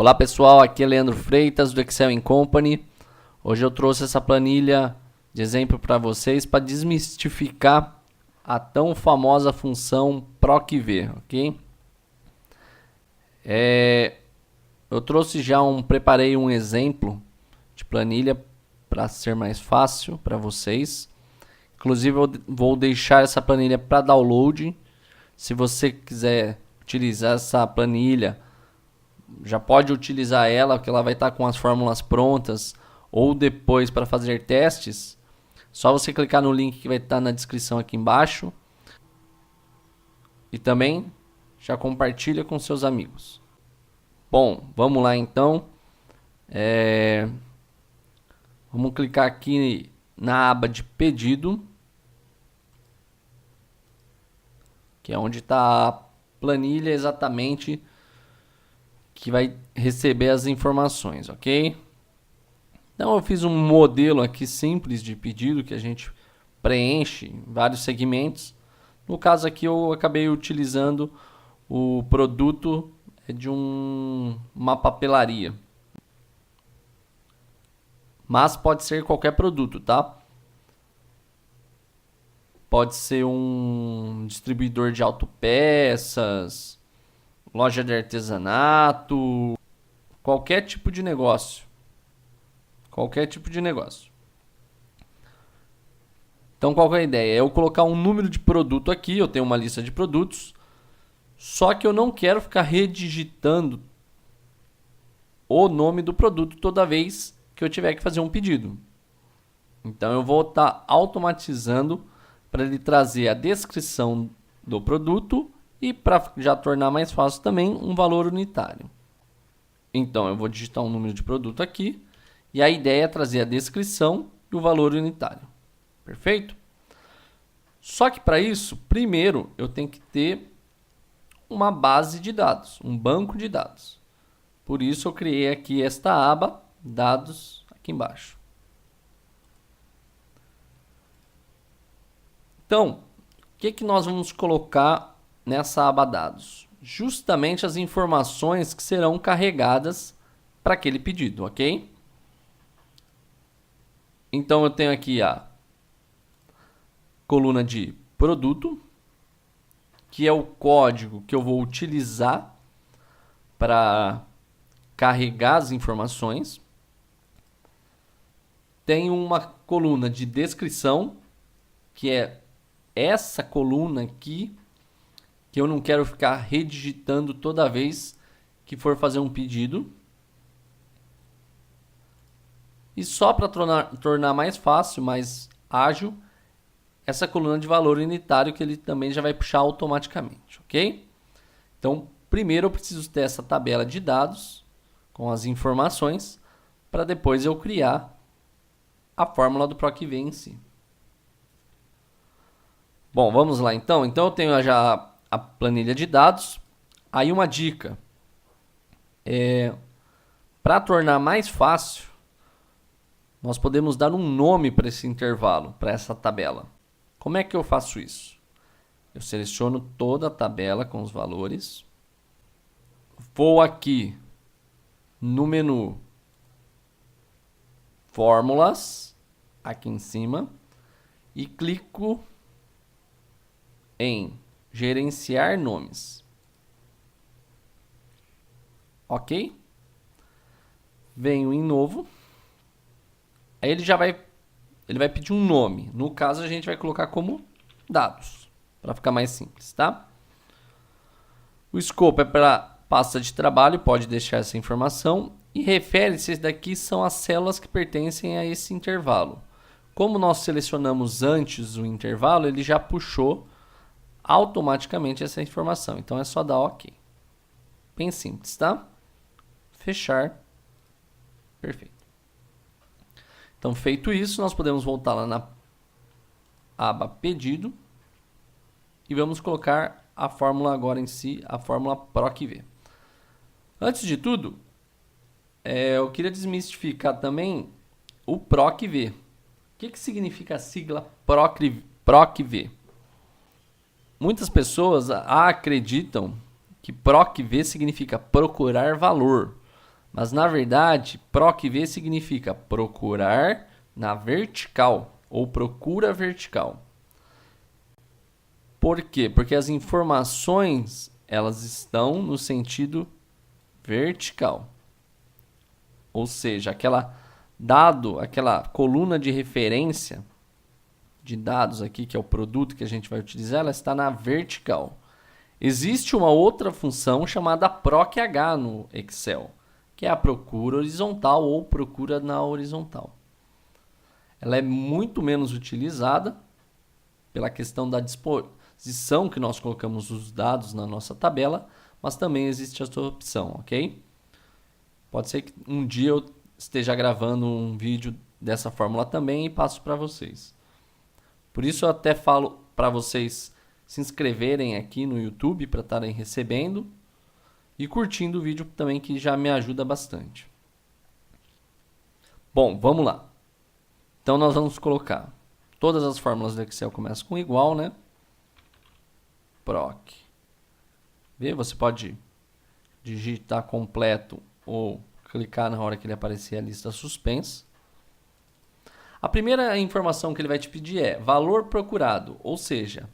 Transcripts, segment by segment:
Olá pessoal, aqui é Leandro Freitas do Excel Company. Hoje eu trouxe essa planilha de exemplo para vocês para desmistificar a tão famosa função PROC-V, ok? Preparei um exemplo de planilha para ser mais fácil para vocês. Inclusive eu vou deixar essa planilha para download. Se você quiser utilizar essa planilha, já pode utilizar ela, porque ela vai estar com as fórmulas prontas, ou depois para fazer testes, só você clicar no link que vai estar na descrição aqui embaixo. E também já compartilha com seus amigos. Bom, vamos lá então. Vamos clicar aqui na aba de pedido, que é onde está a planilha exatamente que vai receber as informações, ok? Então eu fiz um modelo aqui simples de pedido que a gente preenche em vários segmentos. No caso aqui eu acabei utilizando o produto de uma papelaria. Mas pode ser qualquer produto, tá? Pode ser um distribuidor de autopeças, loja de artesanato, qualquer tipo de negócio. Qualquer tipo de negócio. Então qual que é a ideia? Eu colocar um número de produto aqui, eu tenho uma lista de produtos, só que eu não quero ficar redigitando o nome do produto toda vez que eu tiver que fazer um pedido. Então eu vou estar automatizando para ele trazer a descrição do produto e para já tornar mais fácil também um valor unitário. Então eu vou digitar um número de produto aqui e a ideia é trazer a descrição e o valor unitário. Perfeito? Só que para isso, primeiro eu tenho que ter uma base de dados, um banco de dados. Por isso eu criei aqui esta aba, dados, aqui embaixo. Então, o que nós vamos colocar nessa aba dados? Justamente as informações que serão carregadas para aquele pedido, ok? Então eu tenho aqui a coluna de produto, que é o código que eu vou utilizar para carregar as informações. Tem uma coluna de descrição, que é essa coluna aqui, que eu não quero ficar redigitando toda vez que for fazer um pedido. E só para tornar mais fácil, mais ágil, essa coluna de valor unitário que ele também já vai puxar automaticamente, ok? Então, primeiro eu preciso ter essa tabela de dados com as informações para depois eu criar a fórmula do PROC-V em si. Bom, vamos lá então. Então eu tenho já a planilha de dados. Aí uma dica. Para tornar mais fácil, nós podemos dar um nome para esse intervalo, para essa tabela. Como é que eu faço isso? Eu seleciono toda a tabela com os valores. Vou aqui no menu Fórmulas, aqui em cima, e clico em Gerenciar nomes. Ok? Venho em Novo. Aí ele vai pedir um nome. No caso, a gente vai colocar como dados, para ficar mais simples, tá? O escopo é para pasta de trabalho, pode deixar essa informação. E refere-se, daqui são as células que pertencem a esse intervalo. Como nós selecionamos antes o intervalo, ele já puxou automaticamente essa informação. Então é só dar OK. Bem simples, tá? Fechar. Perfeito. Então, feito isso, nós podemos voltar lá na aba Pedido e vamos colocar a fórmula agora em si, a fórmula PROC-V. Antes de tudo, eu queria desmistificar também o PROC-V. O que significa a sigla PROC-V? Muitas pessoas acreditam que PROC-V significa procurar valor. Mas na verdade, PROC-V significa procurar na vertical ou procura vertical. Por quê? Porque as informações elas estão no sentido vertical. Ou seja, aquela coluna de referência de dados aqui, que é o produto que a gente vai utilizar, ela está na vertical. Existe uma outra função chamada PROC-H no Excel, que é a procura horizontal ou procura na horizontal. Ela é muito menos utilizada pela questão da disposição que nós colocamos os dados na nossa tabela, mas também existe essa opção, ok? Pode ser que um dia eu esteja gravando um vídeo dessa fórmula também e passo para vocês. Por isso eu até falo para vocês se inscreverem aqui no YouTube para estarem recebendo e curtindo o vídeo também, que já me ajuda bastante. Bom, vamos lá. Então nós vamos colocar todas as fórmulas do Excel começam com igual, né? PROC. Você pode digitar completo ou clicar na hora que ele aparecer a lista suspensa. A primeira informação que ele vai te pedir é valor procurado, ou seja,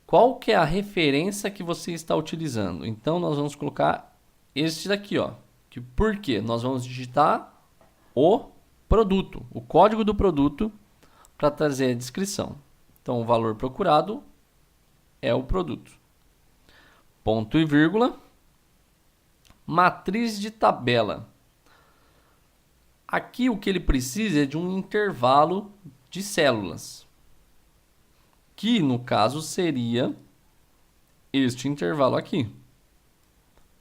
qual que é a referência que você está utilizando. Então nós vamos colocar este daqui, ó. Por quê? Nós vamos digitar o produto, o código do produto, para trazer a descrição. Então o valor procurado é o produto. Ponto e vírgula. Matriz de tabela. Aqui o que ele precisa é de um intervalo de células, que no caso seria este intervalo aqui.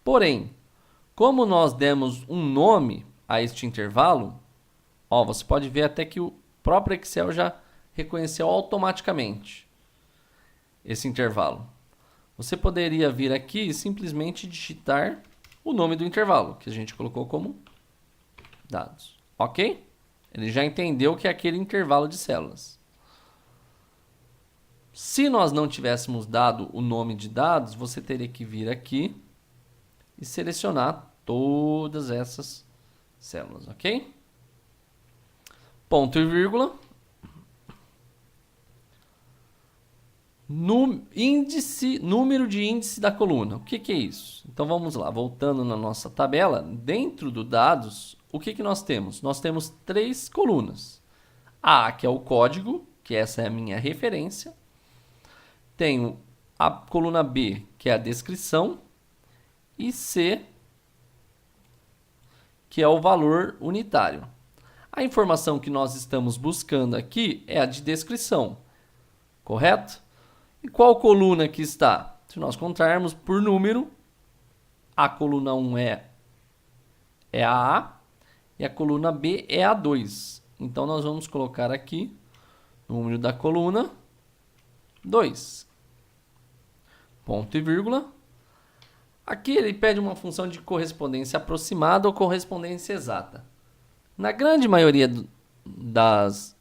Porém, como nós demos um nome a este intervalo, ó, você pode ver até que o próprio Excel já reconheceu automaticamente esse intervalo. Você poderia vir aqui e simplesmente digitar o nome do intervalo, que a gente colocou como dados. Ok? Ele já entendeu que é aquele intervalo de células. Se nós não tivéssemos dado o nome de dados, você teria que vir aqui e selecionar todas essas células, ok? Ponto e vírgula. Número de índice da coluna. O que é isso? Então vamos lá, voltando na nossa tabela, dentro do dados, o que nós temos? Nós temos 3 colunas. A, que é o código, que essa é a minha referência. Tenho a coluna B, que é a descrição. E C, que é o valor unitário. A informação que nós estamos buscando aqui é a de descrição, correto? E qual coluna que está? Se nós contarmos por número, a coluna 1 é a A e a coluna B é a 2. Então nós vamos colocar aqui o número da coluna 2. Ponto e vírgula. Aqui ele pede uma função de correspondência aproximada ou correspondência exata. Na grande maioria das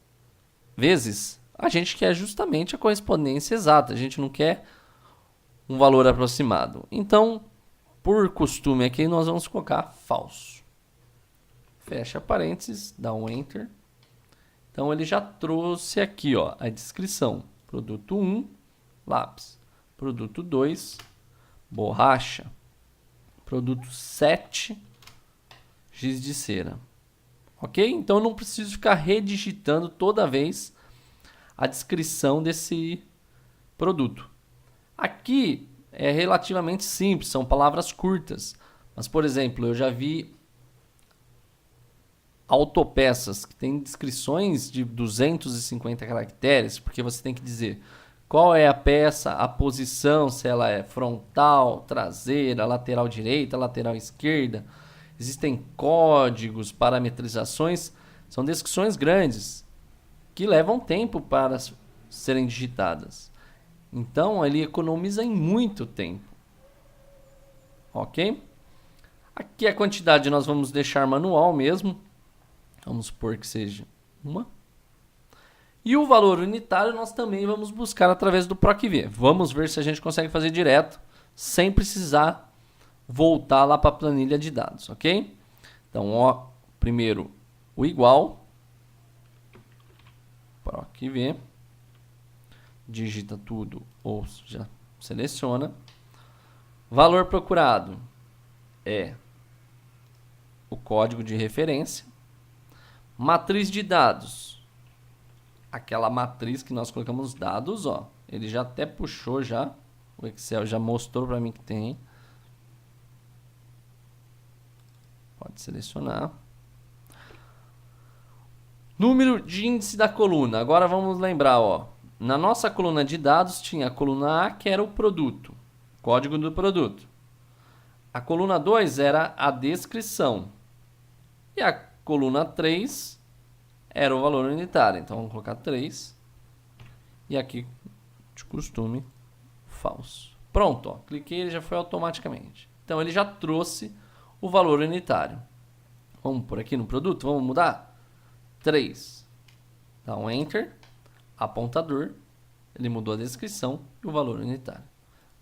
vezes, a gente quer justamente a correspondência exata. A gente não quer um valor aproximado. Então, por costume aqui, nós vamos colocar falso. Fecha parênteses, dá um Enter. Então, ele já trouxe aqui, ó, a descrição. Produto 1, lápis. Produto 2, borracha. Produto 7, giz de cera. Ok? Então, eu não preciso ficar redigitando toda vez a descrição desse produto. Aqui é relativamente simples, são palavras curtas. Mas, por exemplo, eu já vi autopeças que têm descrições de 250 caracteres, porque você tem que dizer qual é a peça, a posição, se ela é frontal, traseira, lateral direita, lateral esquerda. Existem códigos, parametrizações, são descrições grandes que levam tempo para serem digitadas. Então, ele economiza em muito tempo. Ok? Aqui a quantidade nós vamos deixar manual mesmo. Vamos supor que seja uma. E o valor unitário nós também vamos buscar através do PROC-V. Vamos ver se a gente consegue fazer direto, sem precisar voltar lá para a planilha de dados, ok? Então, ó, primeiro o igual, proc v, digita tudo ou já seleciona. Valor procurado é o código de referência. Matriz de dados, aquela matriz que nós colocamos dados, ó. Ele já até puxou já, o Excel já mostrou para mim que tem. Pode selecionar. Número de índice da coluna. Agora vamos lembrar, ó. Na nossa coluna de dados tinha a coluna A, que era o produto, código do produto. A coluna 2 era a descrição. E a coluna 3 era o valor unitário. Então vamos colocar 3. E aqui, de costume, falso. Pronto, ó. Cliquei, ele já foi automaticamente. Então ele já trouxe o valor unitário. Vamos por aqui no produto, vamos mudar? 3. Dá um Enter, apontador, ele mudou a descrição e o valor unitário.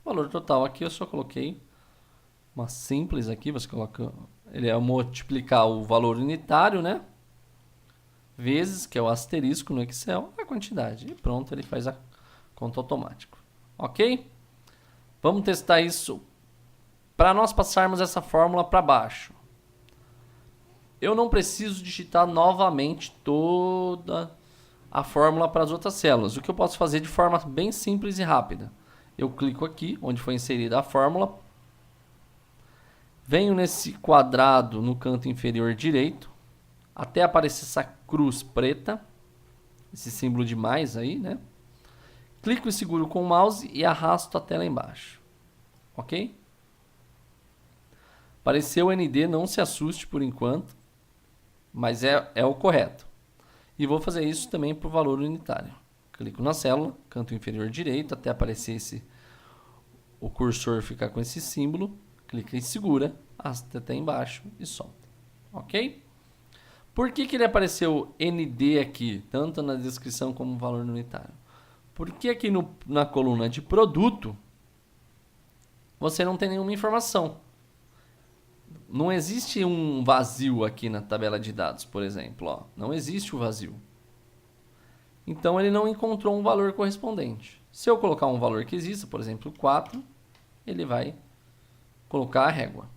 O valor total aqui eu só coloquei uma simples aqui, você coloca, ele é multiplicar o valor unitário, né? Vezes, que é o asterisco no Excel, a quantidade. E pronto, ele faz a conta automático. Ok? Vamos testar isso para nós passarmos essa fórmula para baixo. Eu não preciso digitar novamente toda a fórmula para as outras células. O que eu posso fazer de forma bem simples e rápida? Eu clico aqui, onde foi inserida a fórmula. Venho nesse quadrado no canto inferior direito, até aparecer essa cruz preta, esse símbolo de mais aí, né? Clico e seguro com o mouse e arrasto até lá embaixo. Ok? Apareceu o ND, não se assuste por enquanto, mas é o correto. E vou fazer isso também para o valor unitário. Clico na célula, canto inferior direito, até aparecer o cursor ficar com esse símbolo. Clica e segura, arrasta até embaixo e solta. Ok? Por que ele apareceu ND aqui, tanto na descrição como no valor unitário? Porque aqui na coluna de produto, você não tem nenhuma informação. Não existe um vazio aqui na tabela de dados, por exemplo. Ó. Não existe o vazio. Então, ele não encontrou um valor correspondente. Se eu colocar um valor que exista, por exemplo, 4, ele vai colocar a régua.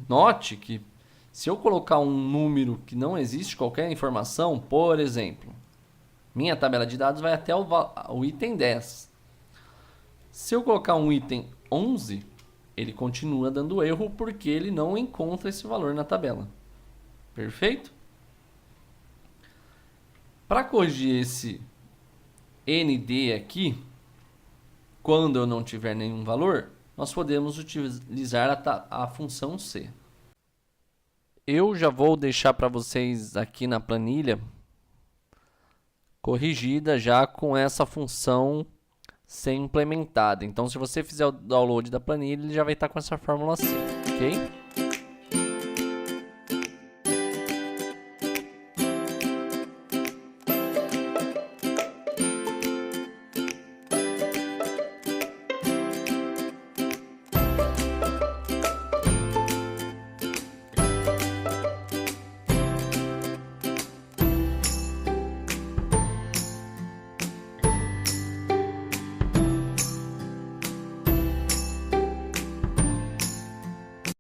Note que se eu colocar um número que não existe qualquer informação, por exemplo, minha tabela de dados vai até o item 10. Se eu colocar um item 11, ele continua dando erro porque ele não encontra esse valor na tabela. Perfeito? Para corrigir esse ND aqui, quando eu não tiver nenhum valor, nós podemos utilizar a função C. Eu já vou deixar para vocês aqui na planilha corrigida já com essa função ser implementada. Então, se você fizer o download da planilha, ele já vai estar com essa fórmula C, ok?